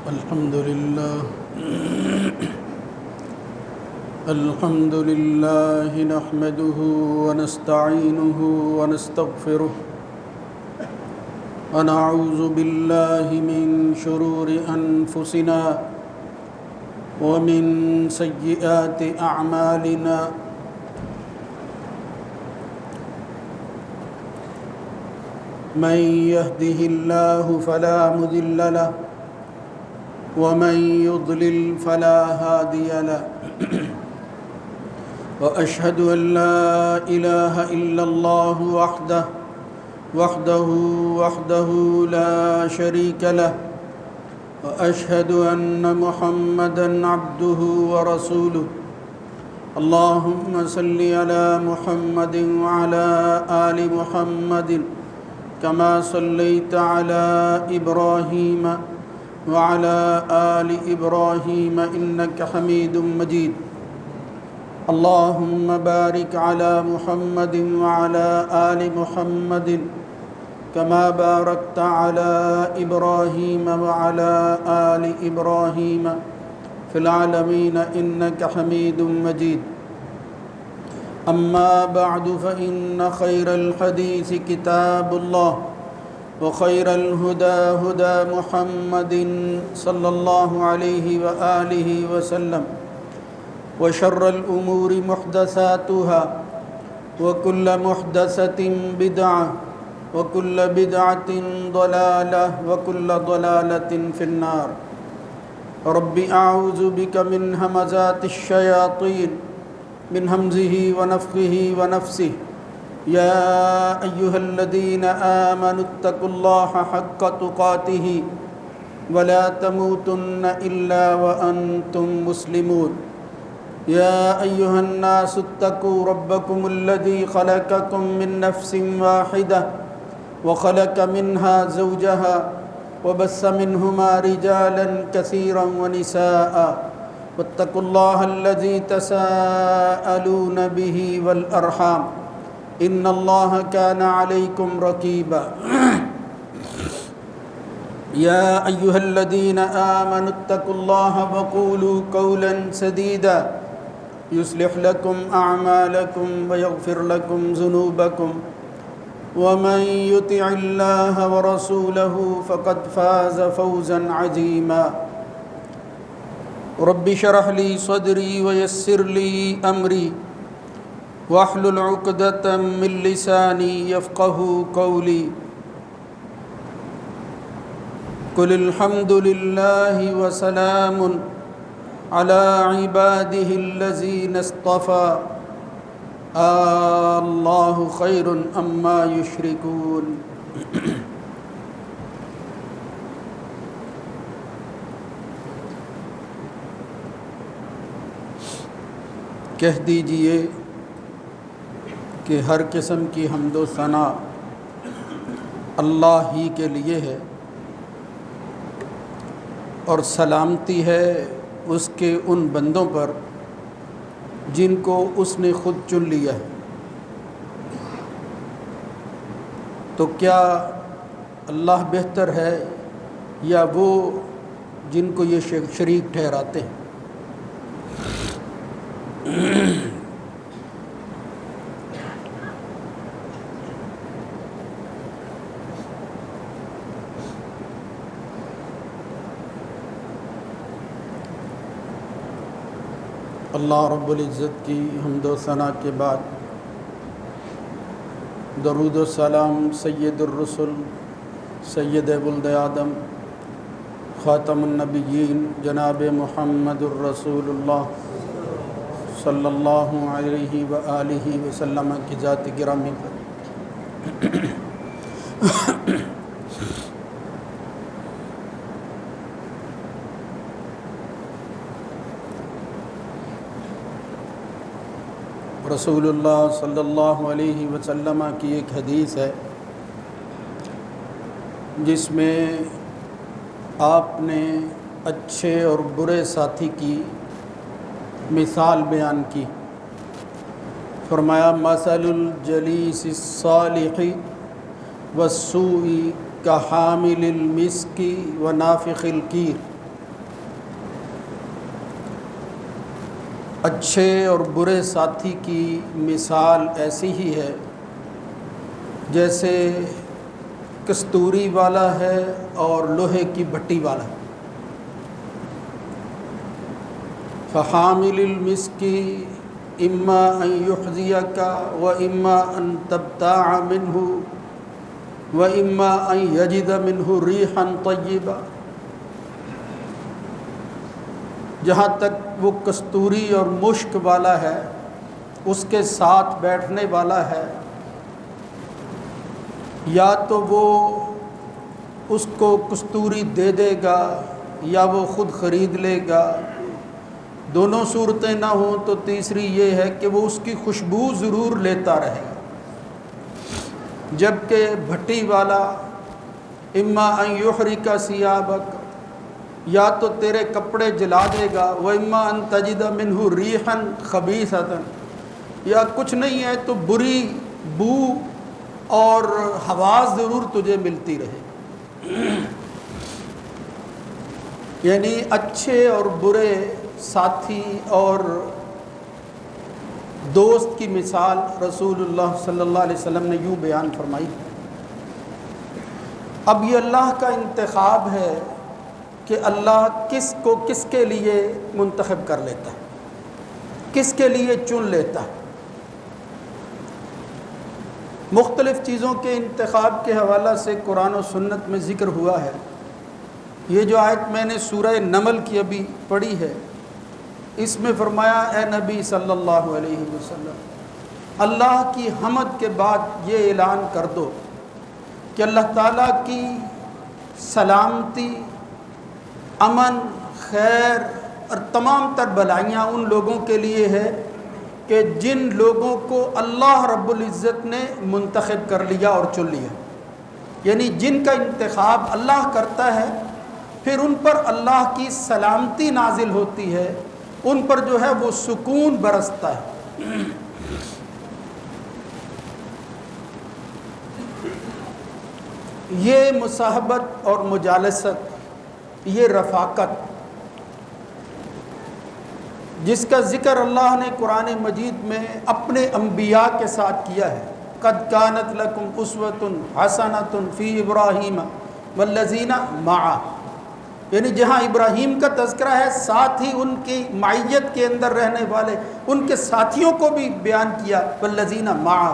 الحمد لله نحمده ونستعينه ونستغفره ونعوذ بالله من شرور أنفسنا ومن سيئات أعمالنا من يهده الله فلا مضل له ومن يضلل فلا هادي له وأشهد أن لا إله إلا الله وحده لا شريك له وأشهد أن محمدًا عبده ورسوله اللهم صل على محمد وعلى آل محمد كما صليت على إبراهيم وعلى آل إبراهيم إنك حميد مجيد اللهم بارك على محمد وعلى آل محمد كما باركت على إبراهيم وعلى آل إبراهيم في العالمين إنك حميد مجيد أما بعد فإن خير الحديث كتاب الله وخير الهدى هدى محمد صلى الله عليه وآله وسلم وشر الأمور محدثاتها وكل محدثة بدعة وكل بدعة ضلالة وكل ضلالة في النار رب أعوذ بك من همزات الشياطين من همزه ونفخه ونفسه يا أيها الذين آمنوا اتقوا الله حق تقاته ولا تموتن إلا وأنتم مسلمون يا أيها الناس اتقوا ربكم الذي خلقكم من نفس واحدة وخلق منها زوجها وبث منهما رجالا كثيرا ونساء واتقوا الله الذي تساءلون به والأرحام إن الله كان عليكم رقيبا يا أيها الذين آمنوا اتقوا الله وقولوا قولا سديدا يصلح لكم أعمالكم ويغفر لكم ذنوبكم ومن يطع الله ورسوله فقد فاز فوزا عظيما رب اشرح لي صدري ويسر لي أمري واحلل عقدة من لساني يفقهوا قولي قل الحمد لله وسلام على عباده الذين اصطفى الله خير أما يشركون کہہ دیجئے کہ ہر قسم کی حمد و ثنا اللہ ہی کے لیے ہے اور سلامتی ہے اس کے ان بندوں پر جن کو اس نے خود چن لیا ہے۔ تو کیا اللہ بہتر ہے یا وہ جن کو یہ شریک ٹھہراتے ہیں؟ اللہ رب العزت کی حمد و ثنا کے بعد درود و سلام سید الرسل سید ولد آدم خاتم النبیین جناب محمد الرسول اللہ صلی اللہ علیہ وآلہ وسلم کی ذات گرامی پر رسول اللہ صلی اللہ علیہ وسلم کی ایک حدیث ہے جس میں آپ نے اچھے اور برے ساتھی کی مثال بیان کی۔ فرمایا مثل الجلیس الصالح والسوء کحامل المسک ونافخ الکیر۔ اچھے اور برے ساتھی کی مثال ایسی ہی ہے جیسے کستوری والا ہے اور لوہے کی بھٹی والا. فحامل المسک اما ان یحذیک و اما ان تبتاع منہ و اما ان یجد منہ ریحا طیبا. جہاں تک وہ کستوری اور مشک والا ہے، اس کے ساتھ بیٹھنے والا ہے، یا تو وہ اس کو کستوری دے دے گا یا وہ خود خرید لے گا. دونوں صورتیں نہ ہوں تو تیسری یہ ہے کہ وہ اس کی خوشبو ضرور لیتا رہے گا. جبکہ بھٹی والا اما ان یحرک ثیابک، یا تو تیرے کپڑے جلا دے گا، و اما ان تجد منہ ریحا خبیثۃ، یا کچھ نہیں ہے تو بری بو اور حواس ضرور تجھے ملتی رہے. یعنی اچھے اور برے ساتھی اور دوست کی مثال رسول اللہ صلی اللہ علیہ وسلم نے یوں بیان فرمائی. اب یہ اللہ کا انتخاب ہے کہ اللہ کس کو کس کے لیے منتخب کر لیتا ہے، کس کے لیے چن لیتا ہے. مختلف چیزوں کے انتخاب کے حوالہ سے قرآن و سنت میں ذکر ہوا ہے. یہ جو آیت میں نے سورہ نمل کی ابھی پڑھی ہے، اس میں فرمایا اے نبی صلی اللہ علیہ وسلم، اللہ کی حمد کے بعد یہ اعلان کر دو کہ اللہ تعالیٰ کی سلامتی، امن، خیر اور تمام تر بھلائیاں ان لوگوں کے لیے ہے کہ جن لوگوں کو اللہ رب العزت نے منتخب کر لیا اور چن لیا. یعنی جن کا انتخاب اللہ کرتا ہے، پھر ان پر اللہ کی سلامتی نازل ہوتی ہے، ان پر جو ہے وہ سکون برستا ہے. یہ مصاحبت اور مجالست، یہ رفاقت جس کا ذکر اللہ نے قرآن مجید میں اپنے انبیاء کے ساتھ کیا ہے. قد کانت لکم اسوۃ حسنۃ فی ابراہیم والذین معہ، یعنی جہاں ابراہیم کا تذکرہ ہے، ساتھ ہی ان کی معیت کے اندر رہنے والے ان کے ساتھیوں کو بھی بیان کیا، والذین معہ،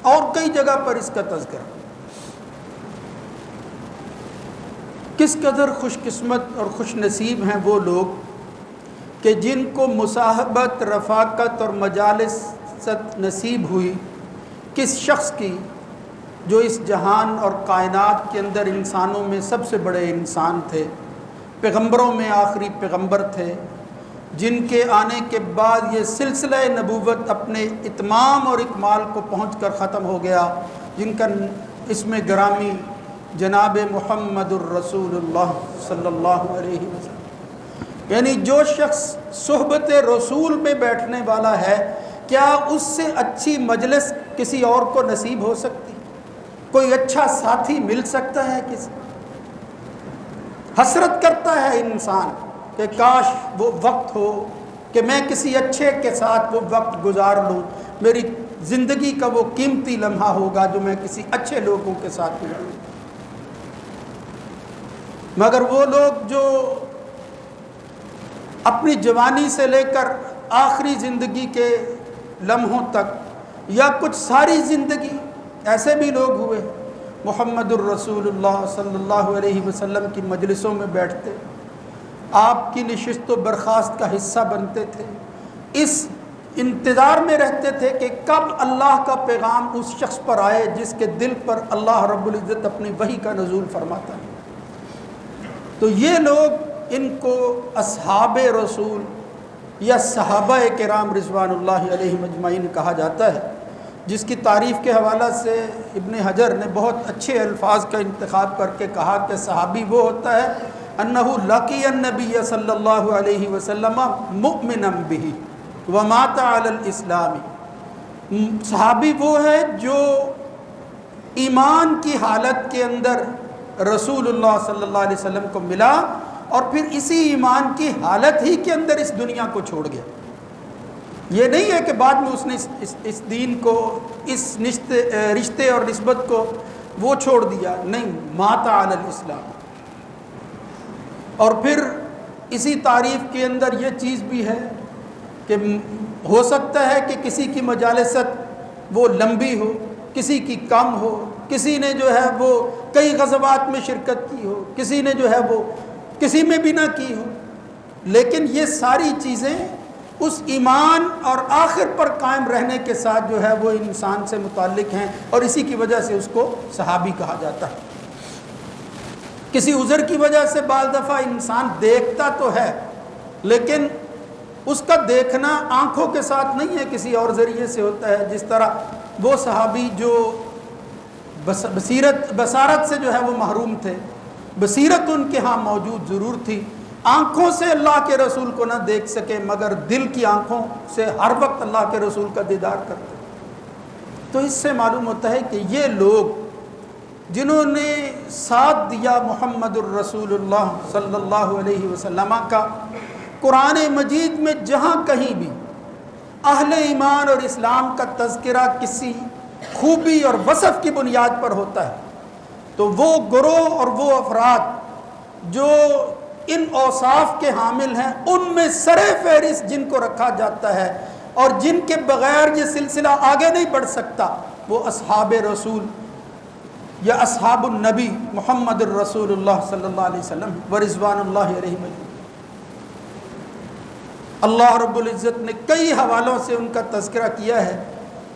اور کئی جگہ پر اس کا تذکرہ. کس قدر خوش قسمت اور خوش نصیب ہیں وہ لوگ کہ جن کو مصاحبت، رفاقت اور مجالست نصیب ہوئی. کس شخص کی جو اس جہان اور کائنات کے اندر انسانوں میں سب سے بڑے انسان تھے، پیغمبروں میں آخری پیغمبر تھے، جن کے آنے کے بعد یہ سلسلہ نبوت اپنے اتمام اور اکمال کو پہنچ کر ختم ہو گیا، جن کا اس میں گرامی جناب محمد الرسول اللہ صلی اللہ علیہ وسلم. یعنی جو شخص صحبت رسول میں بیٹھنے والا ہے، کیا اس سے اچھی مجلس کسی اور کو نصیب ہو سکتی؟ کوئی اچھا ساتھی مل سکتا ہے کسی؟ حسرت کرتا ہے انسان کہ کاش وہ وقت ہو کہ میں کسی اچھے کے ساتھ وہ وقت گزار لوں، میری زندگی کا وہ قیمتی لمحہ ہوگا جو میں کسی اچھے لوگوں کے ساتھ گزاروں. مگر وہ لوگ جو اپنی جوانی سے لے کر آخری زندگی کے لمحوں تک یا کچھ ساری زندگی، ایسے بھی لوگ ہوئے محمد الرسول اللہ صلی اللہ علیہ وسلم کی مجلسوں میں بیٹھتے، آپ کی نشست و برخاست کا حصہ بنتے تھے، اس انتظار میں رہتے تھے کہ کب اللہ کا پیغام اس شخص پر آئے جس کے دل پر اللہ رب العزت اپنی وحی کا نزول فرماتا ہے. تو یہ لوگ، ان کو اصحاب رسول یا صحابہ کرام رضوان اللہ علیہم اجمعین کہا جاتا ہے، جس کی تعریف کے حوالہ سے ابن حجر نے بہت اچھے الفاظ کا انتخاب کر کے کہا کہ صحابی وہ ہوتا ہے انہو لقی النبی صلی اللہ علیہ وسلم مؤمنا بہ ومات علی الاسلام. صحابی وہ ہے جو ایمان کی حالت کے اندر رسول اللہ صلی اللہ علیہ وسلم کو ملا اور پھر اسی ایمان کی حالت ہی کے اندر اس دنیا کو چھوڑ گیا۔ یہ نہیں ہے کہ بعد میں اس نے اس دین کو، اس رشتے اور نسبت کو وہ چھوڑ دیا، نہیں، مات علی الاسلام۔ اور پھر اسی تعریف کے اندر یہ چیز بھی ہے کہ ہو سکتا ہے کہ کسی کی مجالست وہ لمبی ہو، کسی کی کم ہو، کسی نے جو ہے وہ کئی غزوات میں شرکت کی ہو، کسی نے جو ہے وہ کسی میں بھی نہ کی ہو، لیکن یہ ساری چیزیں اس ایمان اور آخر پر قائم رہنے کے ساتھ جو ہے وہ انسان سے متعلق ہیں، اور اسی کی وجہ سے اس کو صحابی کہا جاتا ہے۔ کسی عذر کی وجہ سے بعض دفعہ انسان دیکھتا تو ہے، لیکن اس کا دیکھنا آنکھوں کے ساتھ نہیں ہے، کسی اور ذریعے سے ہوتا ہے۔ جس طرح وہ صحابی جو بصارت سے جو ہے وہ محروم تھے، بصیرت ان کے ہاں موجود ضرور تھی، آنکھوں سے اللہ کے رسول کو نہ دیکھ سکے، مگر دل کی آنکھوں سے ہر وقت اللہ کے رسول کا دیدار کرتے۔ تو اس سے معلوم ہوتا ہے کہ یہ لوگ جنہوں نے ساتھ دیا محمد الرسول اللہ صلی اللہ علیہ وسلم کا، قرآن مجید میں جہاں کہیں بھی اہل ایمان اور اسلام کا تذکرہ کسی خوبی اور وصف کی بنیاد پر ہوتا ہے، تو وہ گروہ اور وہ افراد جو ان اوصاف کے حامل ہیں، ان میں سر فہرست جن کو رکھا جاتا ہے اور جن کے بغیر یہ سلسلہ آگے نہیں بڑھ سکتا، وہ اصحاب رسول یا اصحاب النبی محمد الرسول اللہ صلی اللہ علیہ وسلم ورضوان اللہ علیہ مجمعین۔ اللہ رب العزت نے کئی حوالوں سے ان کا تذکرہ کیا ہے،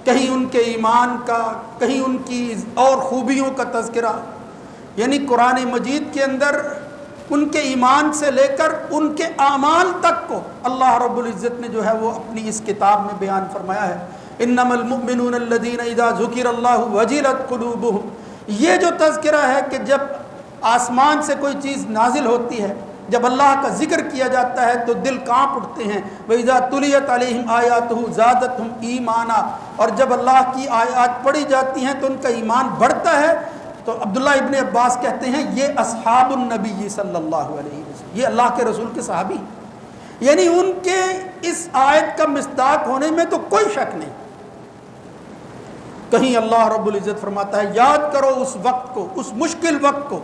کہیں ان کے ایمان کا، کہیں ان کی اور خوبیوں کا تذکرہ، یعنی قرآن مجید کے اندر ان کے ایمان سے لے کر ان کے اعمال تک کو اللہ رب العزت نے جو ہے وہ اپنی اس کتاب میں بیان فرمایا ہے۔ انما المؤمنون الذین اذا ذکر اللہ وجلت قلوبہم، یہ جو تذکرہ ہے کہ جب آسمان سے کوئی چیز نازل ہوتی ہے، جب اللہ کا ذکر کیا جاتا ہے تو دل کانپ اٹھتے ہیں۔ وَإِذَا تُلِيَتْ عَلَيْهِمْ آيَاتُهُ زَادَتْهُمْ إِيمَانًا، اور جب اللہ کی آیات پڑھی جاتی ہیں تو ان کا ایمان بڑھتا ہے۔ تو عبداللہ ابن عباس کہتے ہیں یہ اصحاب النبی صلی اللہ علیہ وسلم، یہ اللہ کے رسول کے صحابی، یعنی ان کے اس آیت کا مصداق ہونے میں تو کوئی شک نہیں۔ کہیں اللہ رب العزت فرماتا ہے یاد کرو اس وقت کو، اس مشکل وقت کو،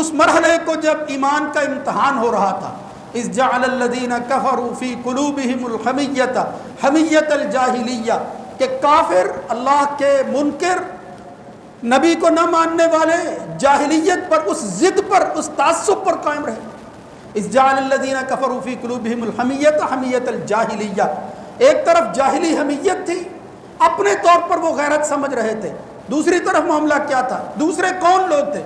اس مرحلے کو جب ایمان کا امتحان ہو رہا تھا۔ اذ جعل الذین کفروا فی قلوبہم الحمیۃ حمیۃ الجاہلیہ، کہ کافر، اللہ کے منکر، نبی کو نہ ماننے والے جاہلیت پر، اس ضد پر، اس تعصب پر قائم رہے۔ اذ جعل الذین کفروا فی قلوبہم الحمیۃ حمیۃ الجاہلیہ، ایک طرف جاہلی حمیت تھی، اپنے طور پر وہ غیرت سمجھ رہے تھے، دوسری طرف معاملہ کیا تھا، دوسرے کون لوگ تھے؟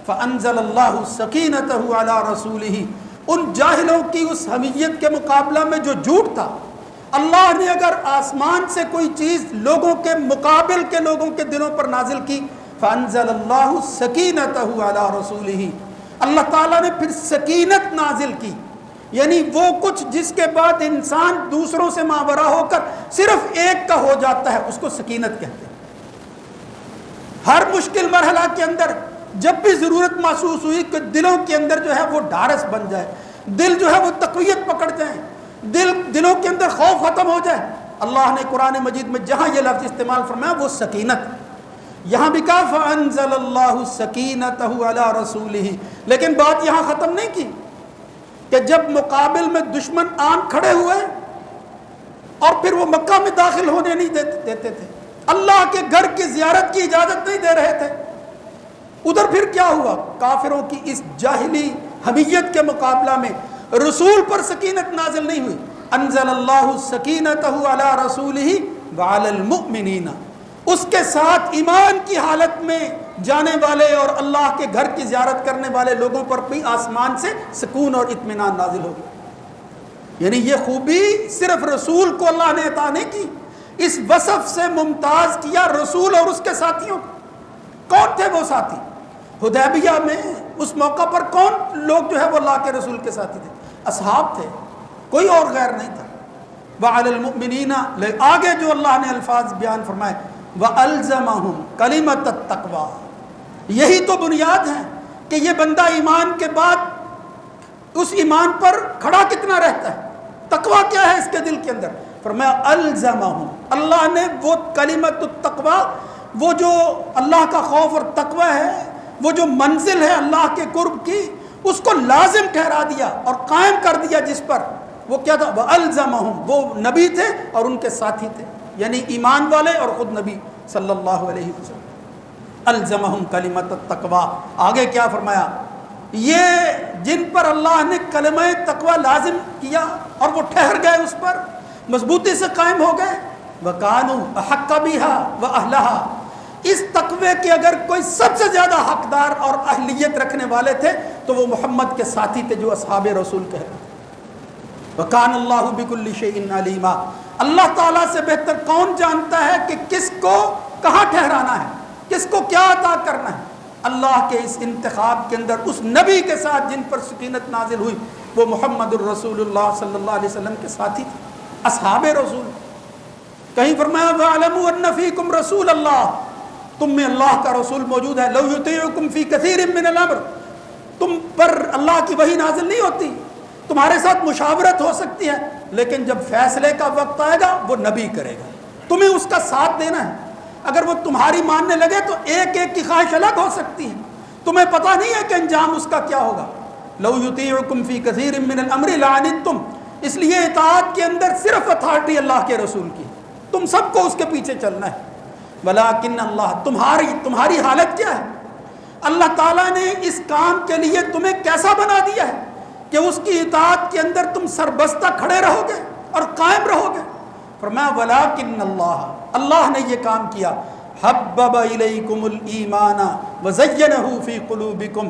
فَأَنزَلَ اللَّهُ سَكِينَتَهُ عَلَى رَسُولِهِ، ان جاہلوں کی اس حمیت کے مقابلہ میں جو جھوٹ تھا، اللہ نے اگر آسمان سے کوئی چیز لوگوں کے مقابل کے لوگوں کے دلوں پر نازل کی، فَأَنزَلَ اللَّهُ سَكِينَتَهُ عَلَى رَسُولِهِ، اللہ تعالیٰ نے پھر سکینت نازل کی، یعنی وہ کچھ جس کے بعد انسان دوسروں سے ماورا ہو کر صرف ایک کا ہو جاتا ہے، اس کو سکینت کہتے ہیں۔ ہر مشکل مرحلہ کے اندر جب بھی ضرورت محسوس ہوئی کہ دلوں کے اندر جو ہے وہ ڈھارس بن جائے، دل جو ہے وہ تقویت پکڑ جائیں، دلوں کے اندر خوف ختم ہو جائے، اللہ نے قرآن مجید میں جہاں یہ لفظ استعمال فرمایا وہ سکینت، یہاں بھی کہا فَأَنزَلَ اللَّهُ سَكِينَتَهُ عَلَى رَسُولِهِ، لیکن بات یہاں ختم نہیں کی کہ جب مقابل میں دشمن آن کھڑے ہوئے اور پھر وہ مکہ میں داخل ہونے نہیں دیتے تھے، اللہ کے گھر کی زیارت کی اجازت نہیں دے رہے تھے، ادھر پھر کیا ہوا؟ کافروں کی اس جاہلی حمیت کے مقابلہ میں رسول پر سکینت نازل نہیں ہوئی۔ انزل اللہ سکینتہ علی رسولہ وعلی المؤمنین، اس کے ساتھ ایمان کی حالت میں جانے والے اور اللہ کے گھر کی زیارت کرنے والے لوگوں پر بھی آسمان سے سکون اور اطمینان نازل ہو گیا۔ یعنی یہ خوبی صرف رسول کو اللہ نے عطا نہیں کی، اس وصف سے ممتاز کیا رسول اور اس کے ساتھیوں کو۔ کون تھے وہ ساتھی؟ حدیبیہ میں اس موقع پر کون لوگ جو ہے وہ اللہ کے رسول کے ساتھی تھے؟ اصحاب تھے، کوئی اور غیر نہیں تھا۔ وعلی المؤمنین، آگے جو اللہ نے الفاظ بیان فرمائے وَأَلْزَمَهُمْ كَلِمَةَ التَّقْوَى، یہی تو بنیاد ہے کہ یہ بندہ ایمان کے بعد اس ایمان پر کھڑا کتنا رہتا ہے؟ تقویٰ کیا ہے اس کے دل کے اندر؟ فرمایا الزمہم، اللہ نے وہ کلمۃ التقویٰ، وہ جو اللہ کا خوف اور تقویٰ ہے، وہ جو منزل ہے اللہ کے قرب کی، اس کو لازم ٹھہرا دیا اور قائم کر دیا جس پر، وہ کیا تھا؟ وَأَلْزَمَهُمْ، وہ نبی تھے اور ان کے ساتھی تھے، یعنی ایمان والے اور خود نبی صلی اللہ علیہ وسلم۔ الزمہم کلمۃ التقویٰ، آگے کیا فرمایا؟ یہ جن پر اللہ نے کلمہ تقویٰ لازم کیا اور وہ ٹھہر گئے، اس پر مضبوطی سے قائم ہو گئے، وَكَانُوا أَحَقَّ بِهَا وَأَهْلَهَا، اس تقوی کے اگر کوئی سب سے زیادہ حقدار اور اہلیت رکھنے والے تھے تو وہ محمد کے ساتھی تھے جو اصحاب رسول کہتے ہیں۔ وَكَانَ اللَّهُ بِكُلِّ شَيْءٍ عَلِيمًا، اللہ تعالیٰ سے بہتر کون جانتا ہے کہ کس کو کہاں ٹھہرانا ہے، کس کو کیا عطا کرنا ہے۔ اللہ کے اس انتخاب کے اندر اس نبی کے ساتھ جن پر سکینت نازل ہوئی وہ محمد الرسول اللہ صلی اللہ علیہ وسلم کے ساتھی تھے، اصحاب رسول۔ کہیں فرمایا وَاعْلَمُوا أَنَّ فِيكُمْ رَسُولَ اللَّهِ، تم میں اللہ کا رسول موجود ہے، لَوْ يُطِيعُكُمْ فِي كَثِيرٍ مِّنَ الْأَمْرِ، تم پر اللہ کی وحی نازل نہیں ہوتی، تمہارے ساتھ مشاورت ہو سکتی ہے، لیکن جب فیصلے کا وقت آئے گا وہ نبی کرے گا، تمہیں اس کا ساتھ دینا ہے۔ اگر وہ تمہاری ماننے لگے تو ایک ایک کی خواہش الگ ہو سکتی ہے، تمہیں پتہ نہیں ہے کہ انجام اس کا کیا ہوگا۔ لَوْ يُطِيعُكُمْ فِي كَثِيرٍ مِّنَ الْأَمْرِ لَعَنِتُّمْ، اس لیے اطاعت کے اندر صرف اتھارٹی اللہ کے رسول کی، تم سب کو اس کے پیچھے چلنا ہے۔ وَلَٰكِنَّ اللَّهَ، تمہاری حالت کیا ہے؟ اللہ تعالیٰ نے اس کام کے لیے تمہیں کیسا بنا دیا ہے کہ اس کی اطاعت کے اندر تم سربستہ کھڑے رہو گے اور قائم رہو گے۔ فرمایا وَلَٰكِنَّ اللَّهَ، اللہ نے یہ کام کیا، حَبَّبَ إِلَيْكُمُ الْإِيمَانَ وَزَيَّنَهُ فِي قُلُوبِكُمْ،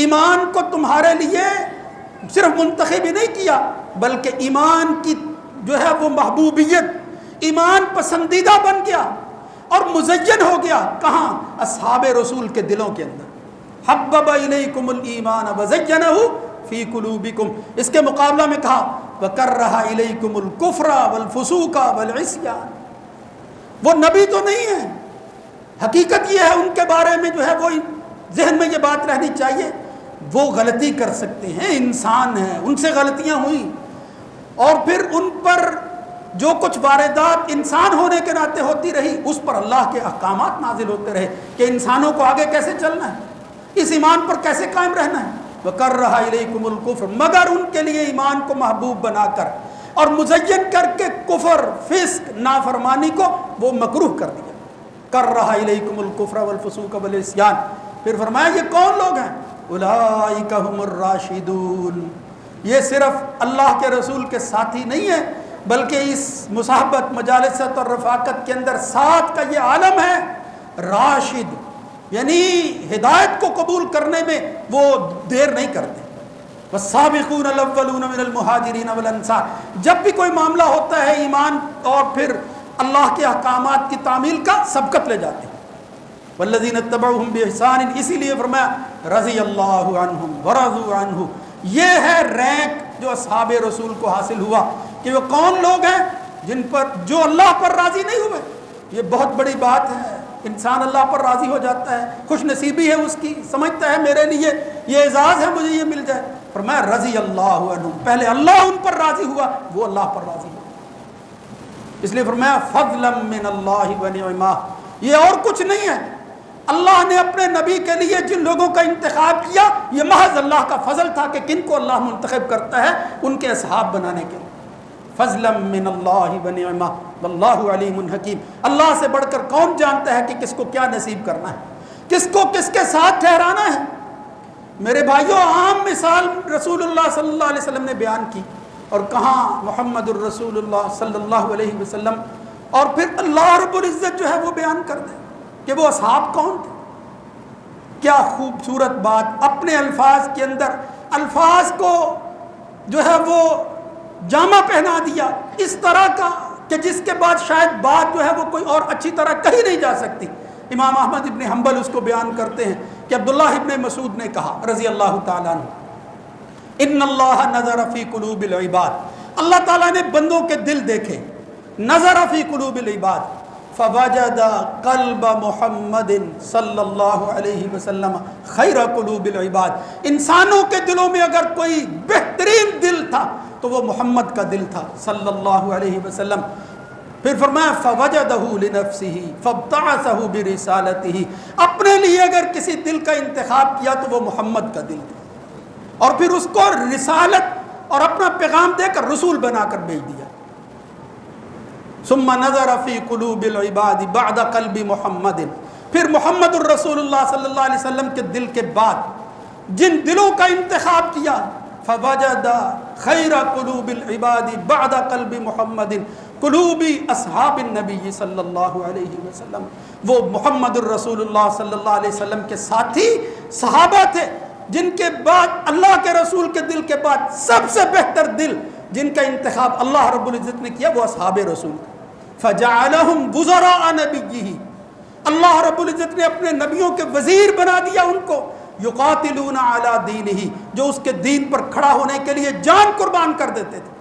ایمان کو تمہارے لیے صرف منتخب ہی نہیں کیا بلکہ ایمان کی جو ہے وہ محبوبیت، ایمان پسندیدہ بن گیا اور مزین ہو گیا، کہاں؟ اصحاب رسول کے دلوں کے اندر۔ حَبَّبَ إِلَيْكُمُ الْإِيمَانَ وَزَيَّنَهُ فِي قُلُوبِكُمْ، اس کے مقابلہ میں کہا وَكَرَّهَ إِلَيْكُمُ الْكُفْرَ وَالْفُسُوقَ وَالْعِصْيَانَ، وہ نبی تو نہیں ہے، حقیقت یہ ہے ان کے بارے میں جو ہے وہ ذہن میں یہ بات رہنی چاہیے، وہ غلطی کر سکتے ہیں، انسان ہیں، ان سے غلطیاں ہوئیں، اور پھر ان پر جو کچھ واردات انسان ہونے کے ناطے ہوتی رہی، اس پر اللہ کے احکامات نازل ہوتے رہے کہ انسانوں کو آگے کیسے چلنا ہے، اس ایمان پر کیسے قائم رہنا ہے۔ وَكَرَّهَ إِلَيْكُمُ الْكُفْرَ، مگر ان کے لیے ایمان کو محبوب بنا کر اور مزین کر کے کفر، فسق، نافرمانی کو وہ مکروہ کر دیا۔ کَرَّهَ إِلَيْكُمُ الْكُفْرَ وَالْفُسُوقَ وَالْعِصْيَانَ، پھر فرمایا یہ کون لوگ ہیں؟ أُولَٰئِكَ هُمُ الرَّاشِدُونَ، یہ صرف اللہ کے رسول کے ساتھی نہیں ہیں بلکہ اس مصاحبت، مجالست اور رفاقت کے اندر ساتھ کا یہ عالم ہے راشد، یعنی ہدایت کو قبول کرنے میں وہ دیر نہیں کرتے۔ والسابقون الاولون من المہاجرین والانصار، جب بھی کوئی معاملہ ہوتا ہے ایمان اور پھر اللہ کے احکامات کی تعمیل کا، سبقت لے جاتے ہیں۔ والذین اتبعوہم بإحسان، اسی لیے فرمایا رضی اللہ عنہم ورضوا عنہ، یہ ہے رینک جو اصحاب رسول کو حاصل ہوا کہ وہ کون لوگ ہیں جن پر جو اللہ پر راضی نہیں ہوئے۔ یہ بہت بڑی بات ہے، انسان اللہ پر راضی ہو جاتا ہے، خوش نصیبی ہے اس کی، سمجھتا ہے میرے لیے یہ اعزاز ہے، مجھے یہ مل جائے۔ فرمایا رضی اللہ عنہ، پہلے اللہ ان پر راضی ہوا، وہ اللہ پر راضی ہوا، اس لیے فرمایا فضلا من اللہ ونعمہ، یہ اور کچھ نہیں ہے، اللہ نے اپنے نبی کے لیے جن لوگوں کا انتخاب کیا یہ محض اللہ کا فضل تھا کہ کن کو اللہ منتخب کرتا ہے ان کے اصحاب بنانے کے لیے۔ فضلا من اللہ ونعمہ واللہ علیم حکیم، اللہ سے بڑھ کر کون جانتا ہے کہ کس کو کیا نصیب کرنا ہے، کس کو کس کے ساتھ ٹھہرانا ہے۔ میرے بھائیوں، عام مثال رسول اللہ صلی اللہ علیہ وسلم نے بیان کی، اور کہاں محمد الرسول اللہ صلی اللہ علیہ وسلم، اور پھر اللہ رب العزت جو ہے وہ بیان کر دے کہ وہ اصحاب کون تھے۔ کیا خوبصورت بات، اپنے الفاظ کے اندر الفاظ کو جو ہے وہ جامہ پہنا دیا اس طرح کا کہ جس کے بعد شاید بات جو ہے وہ کوئی اور اچھی طرح کہی نہیں جا سکتی۔ امام احمد ابن حنبل اس کو بیان کرتے ہیں کہ عبداللہ ابن مسعود نے کہا رضی اللہ تعالیٰ عنہ، ان اللہ نظر فی قلوب العباد، اللہ تعالیٰ نے بندوں کے دل دیکھے، نظر فی قلوب العباد، فوجد قلب محمد صلی اللہ علیہ وسلم خیر قلوب العباد. انسانوں کے دلوں میں اگر کوئی بہترین دل تھا تو وہ محمد کا دل تھا صلی اللہ علیہ وسلم. پھر فرمایا فوجدہ لنفسہ فابتعثہ برسالتہ. اپنے لیے اگر کسی دل کا انتخاب کیا تو وہ محمد کا دل تھا، اور پھر اس کو رسالت اور اپنا پیغام دے کر رسول بنا کر بھیج دیا. ثم نظر فی قلوب العباد بعد قلب محمد. پھر محمد الرسول اللہ صلی اللہ علیہ وسلم کے دل کے بعد جن دلوں کا انتخاب کیا، فوجد خیر قلوب العباد بعد قلب محمد قلوب اصحاب النبی صلی اللہ علیہ وسلم. وہ محمد الرسول اللہ صلی اللہ علیہ وسلم کے ساتھی صحابہ تھے جن کے بعد اللہ کے رسول کے دل کے بعد سب سے بہتر دل جن کا انتخاب اللہ رب العزت نے کیا وہ اصحاب رسول. فجعلہم وزراء نبیہ. اللہ رب العزت نے اپنے نبیوں کے وزیر بنا دیا ان کو. یقاتلون علی دینہ، جو اس کے دین پر کھڑا ہونے کے لیے جان قربان کر دیتے تھے.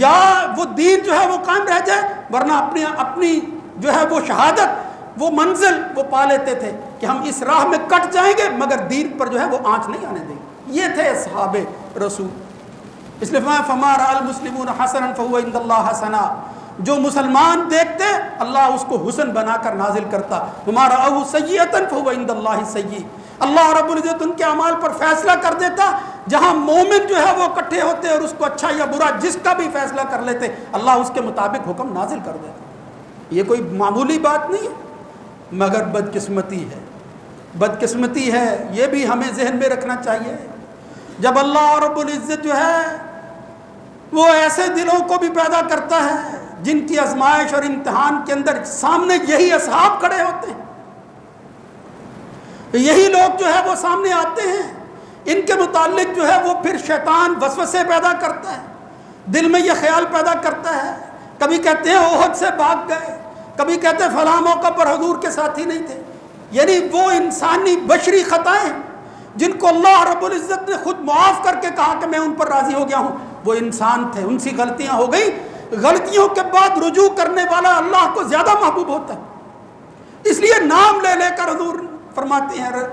یا وہ دین جو ہے وہ قائم رہ جائے، ورنہ اپنی جو ہے وہ شہادت، وہ منزل وہ پا لیتے تھے کہ ہم اس راہ میں کٹ جائیں گے مگر دین پر جو ہے وہ آنچ نہیں آنے دیں گے. یہ تھے اصحاب رسول. اس لیے فرمایا فما رأى المسلمون حسنا فهو عند الله حسنا. جو مسلمان دیکھتے اللہ اس کو حسن بنا کر نازل کرتا. وما رأوه سیئة فهو عند الله سیئ. اللہ رب العزت ان کے اعمال پر فیصلہ کر دیتا. جہاں مومن جو ہے وہ اکٹھے ہوتے اور اس کو اچھا یا برا جس کا بھی فیصلہ کر لیتے، اللہ اس کے مطابق حکم نازل کر دیتا. یہ کوئی معمولی بات نہیں ہے، مگر بدقسمتی ہے. بدقسمتی ہے، یہ بھی ہمیں ذہن میں رکھنا چاہیے. جب اللہ رب العزت جو ہے وہ ایسے دلوں کو بھی پیدا کرتا ہے جن کی آزمائش اور امتحان کے اندر سامنے یہی اصحاب کھڑے ہوتے ہیں، یہی لوگ جو ہے وہ سامنے آتے ہیں. ان کے متعلق جو ہے وہ پھر شیطان وسوسے پیدا کرتا ہے، دل میں یہ خیال پیدا کرتا ہے. کبھی کہتے ہیں احد سے بھاگ گئے، کبھی کہتے ہیں فلاں موقع پر حضور کے ساتھی نہیں تھے. یعنی وہ انسانی بشری خطائیں جن کو اللہ رب العزت نے خود معاف کر کے کہا کہ میں ان پر راضی ہو گیا ہوں، وہ انسان تھے، ان سے غلطیاں ہو گئی. غلطیوں کے بعد رجوع کرنے والا اللہ کو زیادہ محبوب ہوتا ہے. اس لیے نام لے لے کر حضور فرماتے ہیں.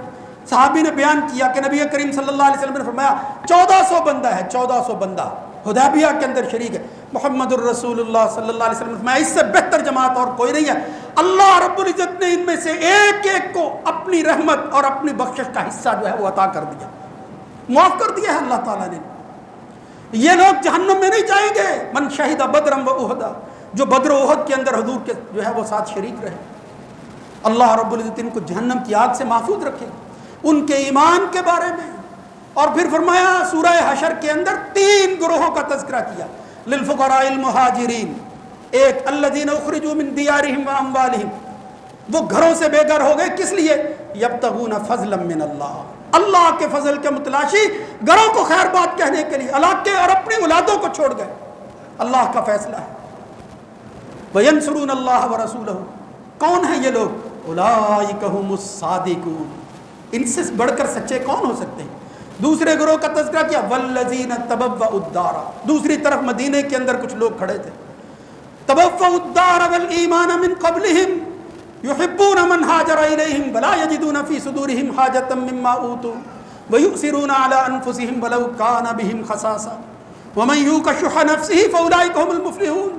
صحابی نے بیان کیا کہ نبی کریم صلی اللہ علیہ وسلم نے فرمایا 1400 بندہ ہے، 1400 بندہ حدیبیہ کے اندر شریک ہے. محمد الرسول اللہ صلی اللہ علیہ وسلم نے فرمایا اس سے بہتر جماعت اور کوئی نہیں ہے. اللہ رب العزت نے ان میں سے ایک ایک کو اپنی رحمت اور اپنی بخشش کا حصہ جو ہے وہ عطا کر دیا، معاف کر دیا ہے اللہ تعالیٰ نے. یہ لوگ جہنم میں نہیں جائیں گے. من شہید بدرم و احد، جو بدر و احد کے اندر حضور کے جو ہے وہ ساتھ شریک رہے، اللہ رب العزت ان کو جہنم کی آگ سے محفوظ رکھے. ان کے ایمان کے بارے میں اور پھر فرمایا سورہ حشر کے اندر 3 گروہوں کا تذکرہ کیا. للفقراء المہاجرین، ایک الذین اخرجوا من دیارہم واموالہم، وہ گھروں سے بے گھر ہو گئے کس لیے؟ یبتغون فضلا من اللہ، اللہ کے فضل کے متلاشی گھروں کو خیر بات کہنے کے لیے علاقے اور اپنی اولادوں کو چھوڑ گئے. اللہ کا فیصلہ ہے. وینصرون اللہ ورسولہ. کون ہیں یہ لوگ؟ اولئک هم الصادقون. ان سے بڑھ کر سچے کون ہو سکتے ہیں؟ دوسرے گروہ کا تذکرہ کیا والذین تبوؤا الدار. دوسری طرف مدینے کے اندر کچھ لوگ کھڑے تھے. تبوؤا الدار والایمان من قبلہم یحبون من ہاجر الیہم ولا یجدون فی صدورہم حاجۃ مما اوتوا ویؤثرون علی انفسہم ولو کان بہم خصاصہ ومن یوق شح نفسہ فاولئک هم المفلحون.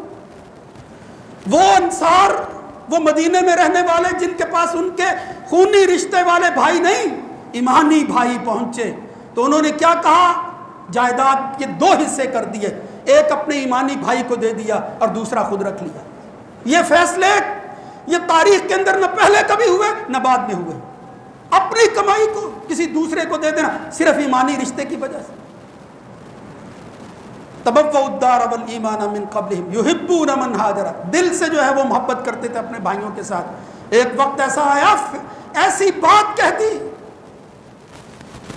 وہ انصار، وہ مدینے میں رہنے والے جن کے پاس ان کے خونی رشتے والے بھائی نہیں، ایمانی بھائی پہنچے تو انہوں نے کیا کہا؟ جائیداد کے 2 حصے کر دیے، ایک اپنے ایمانی بھائی کو دے دیا اور دوسرا خود رکھ لیا. یہ فیصلے یہ تاریخ کے اندر نہ پہلے کبھی ہوئے نہ بعد میں ہوئے. اپنی کمائی کو کسی دوسرے کو دے دینا صرف ایمانی رشتے کی وجہ سے. تبوؤا الدار والایمان من قبلہم یحبون من ہاجر، دل سے جو ہے وہ محبت کرتے تھے اپنے بھائیوں کے ساتھ. ایک وقت ایسا آیا، ایسی بات کہہ دی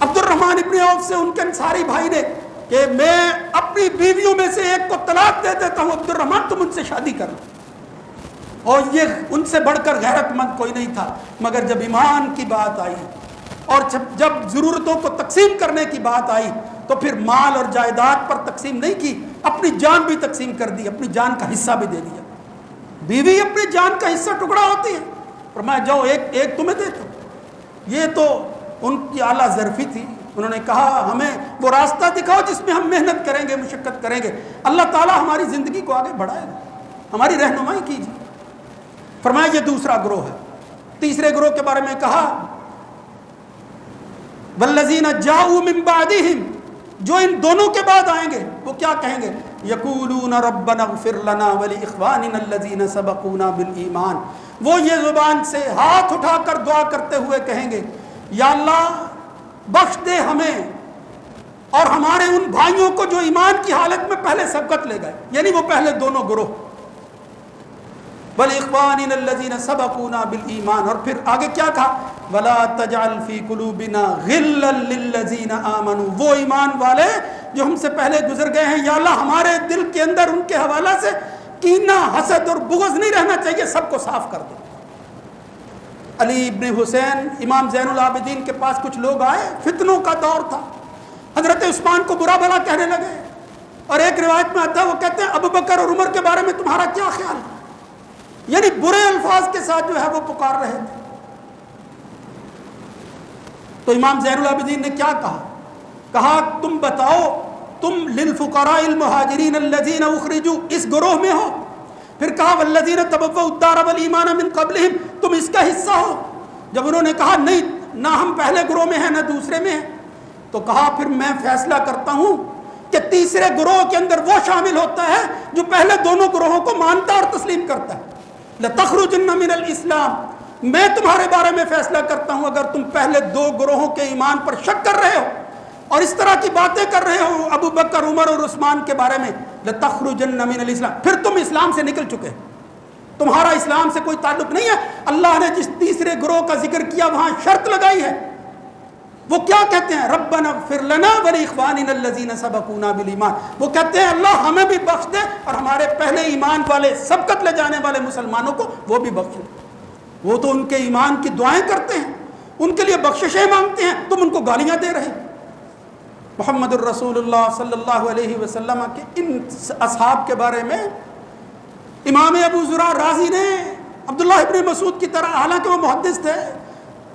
عبد الرحمن ابن عوف سے ان کے انصاری بھائی نے کہ میں اپنی بیویوں میں سے ایک کو طلاق دے دیتا ہوں، عبد الرحمن تم ان سے شادی کر. اور یہ ان سے بڑھ کر غیرت مند کوئی نہیں تھا. مگر جب ایمان کی بات آئی اور جب ضرورتوں کو تقسیم کرنے کی بات آئی تو پھر مال اور جائیداد پر تقسیم نہیں کی، اپنی جان بھی تقسیم کر دی، اپنی جان کا حصہ بھی دے دیا. بیوی اپنی جان کا حصہ ٹکڑا ہوتی ہے، فرمایا جاؤ ایک تمہیں دیتا ہوں۔ یہ تو ان کی اعلیٰ ظرفی تھی، انہوں نے کہا ہمیں وہ راستہ دکھاؤ جس میں ہم محنت کریں گے، مشقت کریں گے، اللہ تعالیٰ ہماری زندگی کو آگے بڑھائے گا، ہماری رہنمائی کیجیے۔ فرمایا یہ دوسرا گروہ ہے۔ تیسرے گروہ کے بارے میں کہا والذین جاؤوا من بعدہم، جو ان دونوں کے بعد آئیں گے وہ کیا کہیں گے؟ یقولون ربنا اغفر لنا ولاخواننا الذین سبقونا بالایمان، وہ یہ زبان سے ہاتھ اٹھا کر دعا کرتے ہوئے کہیں گے یا اللہ بخش دے ہمیں اور ہمارے ان بھائیوں کو جو ایمان کی حالت میں پہلے سبقت لے گئے، یعنی وہ پہلے دونوں گروہ، ولاخواننا الذین سبقونا بالایمان۔ اور پھر آگے کیا کہا؟ ولا تجعل فی قلوبنا غلا للذین آمنوا، وہ ایمان والے جو ہم سے پہلے گزر گئے ہیں، یا اللہ ہمارے دل کے اندر ان کے حوالہ سے کینہ، حسد اور بغض نہیں رہنا چاہیے، سب کو صاف کر دو۔ علی ابن حسین امام زین العابدین کے پاس کچھ لوگ آئے، فتنوں کا دور تھا، حضرت عثمان کو برا بھلا کہنے لگے، اور ایک روایت میں آتا ہے وہ کہتے ہیں ابوبکر اور عمر کے بارے میں تمہارا کیا خیال ہے؟ یعنی برے الفاظ کے ساتھ جو ہے وہ پکار رہے تھے۔ تو امام زین العابدین نے کیا کہا تم بتاؤ تم للفقراء المہاجرین الذین اخرجوا اس گروہ میں ہو؟ پھر کہا والذین تبوؤا الدار والایمان من قبلہم، تم اس کا حصہ ہو؟ جب انہوں نے کہا نہیں، نہ ہم پہلے گروہ میں ہیں نہ دوسرے میں ہیں، تو کہا پھر میں فیصلہ کرتا ہوں کہ تیسرے گروہ کے اندر وہ شامل ہوتا ہے جو پہلے دونوں گروہوں کو مانتا اور تسلیم کرتا ہے۔ لَتَخْرُجُنَّ مِنَ الْإِسْلَامِ، میں تمہارے بارے میں فیصلہ کرتا ہوں اگر تم پہلے دو گروہوں کے ایمان پر شک کر رہے ہو اور اس طرح کی باتیں کر رہے ہو ابو بکر، عمر اور عثمان کے بارے میں، لَتَخْرُجُنَّ مِنَ الْإِسْلَامِ، پھر تم اسلام سے نکل چکے، تمہارا اسلام سے کوئی تعلق نہیں ہے۔ اللہ نے جس تیسرے گروہ کا ذکر کیا وہاں شرط لگائی ہے، وہ کیا کہتے ہیں؟ ربنا اغفر لنا ولاخواننا الذین سبقونا بالایمان، وہ کہتے ہیں اللہ ہمیں بھی بخش دے اور ہمارے پہلے ایمان والے سبقت لے جانے والے مسلمانوں کو وہ بھی بخش دے۔ وہ تو ان کے ایمان کی دعائیں کرتے ہیں، ان کے لیے بخششیں مانگتے ہیں، تم ان کو گالیاں دے رہے۔ محمد الرسول اللہ صلی اللہ علیہ وسلم کے ان اصحاب کے بارے میں امام ابو زرع رازی نے عبداللہ ابن مسعود کی طرح، حالانکہ وہ محدث تھے،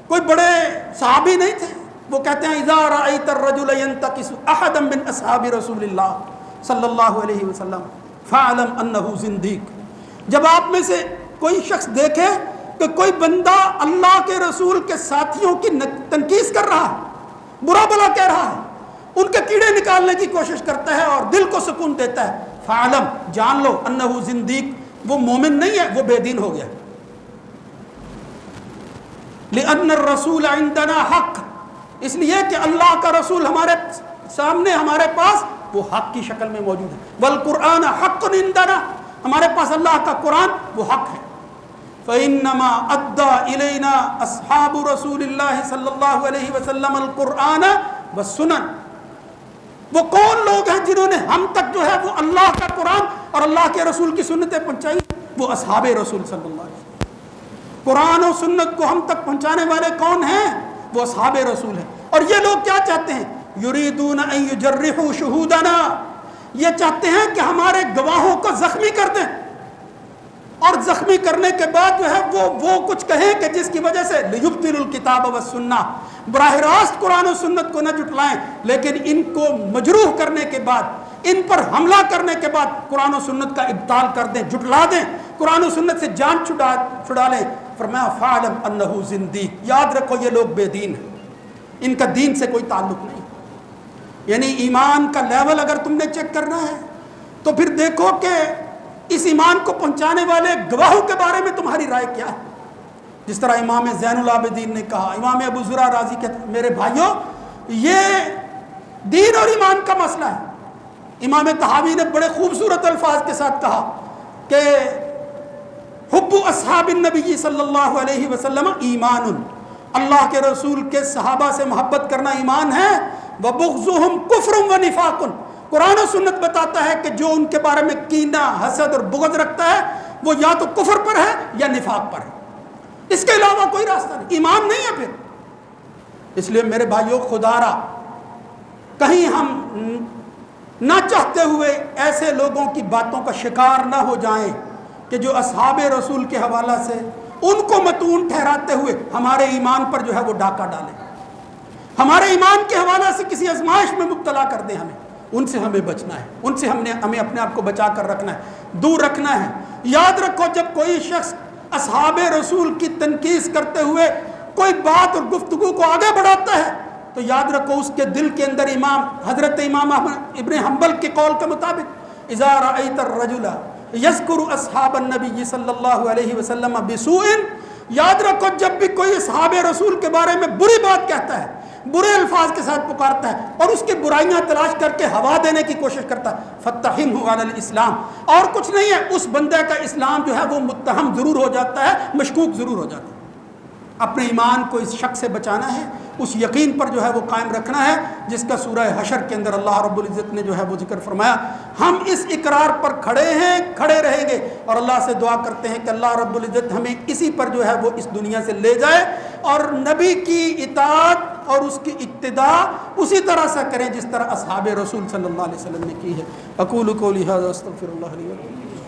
کوئی بڑے صحابی نہیں تھے، وہ کہتے ہیں اذا رأیت الرجل ينتقص احدا من اصحاب رسول اللہ صلی اللہ علیہ وسلم فاعلم انہ زندیق، جب آپ میں سے کوئی شخص دیکھے کہ کوئی بندہ اللہ کے رسول کے ساتھیوں کی تنقیص کر رہا ہے، برا بلا کہہ رہا ہے، ان کے کیڑے نکالنے کی کوشش کرتا ہے اور دل کو سکون دیتا ہے، فاعلم جان لو انہ زندیق، وہ مومن نہیں ہے، وہ بے دین ہو گیا۔ لأن الرسول عندنا حق، اس لیے کہ اللہ کا رسول ہمارے سامنے، ہمارے پاس وہ حق کی شکل میں موجود ہے۔ والقرآن حق عندنا، ہمارے پاس اللہ کا قرآن وہ حق ہے۔ فإنما أدى إلينا أصحاب رسول الله صلی اللہ علیہ وسلم القرآن والسنن، وہ کون لوگ ہیں جنہوں نے ہم تک جو ہے وہ اللہ کا قرآن اور اللہ کے رسول کی سنتیں پہنچائی؟ وہ اصحاب رسول صلی اللہ علیہ وسلم۔ قرآن و سنت کو ہم تک پہنچانے والے کون ہیں؟ وہ اصحاب رسول ہیں۔ اور یہ لوگ کیا چاہتے ہیں؟ یریدون ان یجرحوا شہودنا، یہ چاہتے ہیں کہ ہمارے گواہوں کو زخمی کر دیں، اور زخمی کرنے کے بعد جو ہے وہ کچھ کہیں کہ جس کی وجہ سے لیبطلوا الکتاب والسنہ، براہ راست قرآن و سنت کو نہ جھٹلائیں، لیکن ان کو مجروح کرنے کے بعد، ان پر حملہ کرنے کے بعد قرآن و سنت کا ابطال کر دیں، جھٹلا دیں، قرآن و سنت سے جان چھڑا لیں۔ فرمایا فاعلم انہ زندیق، یاد رکھو یہ لوگ بے دین ہیں، ان کا دین سے کوئی تعلق نہیں۔ یعنی ایمان کا لیول اگر تم نے چیک کرنا ہے تو پھر دیکھو کہ اس ایمان کو پہنچانے والے گواہوں کے بارے میں تمہاری رائے کیا ہے۔ جس طرح امام زین العابدین نے کہا، امام ابو زرع رازی کہتے ہیں میرے بھائیوں یہ دین اور ایمان کا مسئلہ ہے۔ امام طحاوی نے بڑے خوبصورت الفاظ کے ساتھ کہا کہ حب اصحاب النبی صلی اللہ علیہ وسلم ایمان، اللہ کے رسول کے صحابہ سے محبت کرنا ایمان ہے، وبغضهم کفر و نفاق، قرآن و سنت بتاتا ہے کہ جو ان کے بارے میں کینہ، حسد اور بغض رکھتا ہے وہ یا تو کفر پر ہے یا نفاق پر ہے، اس کے علاوہ کوئی راستہ نہیں، ایمان نہیں ہے پھر۔ اس لیے میرے بھائیوں خدا را کہیں ہم نہ چاہتے ہوئے ایسے لوگوں کی باتوں کا شکار نہ ہو جائیں کہ جو اصحاب رسول کے حوالہ سے ان کو متون ٹھہراتے ہوئے ہمارے ایمان پر جو ہے وہ ڈاکہ ڈالیں، ہمارے ایمان کے حوالہ سے کسی آزمائش میں مبتلا کر دیں، ان سے ہمیں بچنا ہے، ان سے ہمیں اپنے آپ کو بچا کر رکھنا ہے، دور رکھنا ہے۔ یاد رکھو جب کوئی شخص اصحاب رسول کی تنقید کرتے ہوئے کوئی بات اور گفتگو کو آگے بڑھاتا ہے تو یاد رکھو اس کے دل کے اندر حضرت امام احمد ابن حنبل کے قول کے مطابق اذا رأیت الرجل یذکر اصحاب النبی صلی اللہ علیہ وسلم بسوء، یاد رکھو جب بھی کوئی اصحاب رسول کے بارے میں بری بات کہتا ہے، برے الفاظ کے ساتھ پکارتا ہے اور اس کی برائیاں تلاش کر کے ہوا دینے کی کوشش کرتا ہے، فاتہمہ علی الاسلام، اور کچھ نہیں ہے، اس بندے کا اسلام جو ہے وہ متہم ضرور ہو جاتا ہے، مشکوک ضرور ہو جاتا ہے۔ اپنے ایمان کو اس شک سے بچانا ہے، اس یقین پر جو ہے وہ قائم رکھنا ہے جس کا سورہ حشر کے اندر اللہ رب العزت نے جو ہے وہ ذکر فرمایا۔ ہم اس اقرار پر کھڑے ہیں، کھڑے رہیں گے، اور اللہ سے دعا کرتے ہیں کہ اللہ رب العزت ہمیں اسی پر جو ہے وہ اس دنیا سے لے جائے اور نبی کی اطاعت اور اس کی اقتداء اسی طرح سے کریں جس طرح اصحاب رسول صلی اللہ علیہ وسلم نے کی ہے۔ اقول قولی ھذا استغفر اللہ لی ولکم۔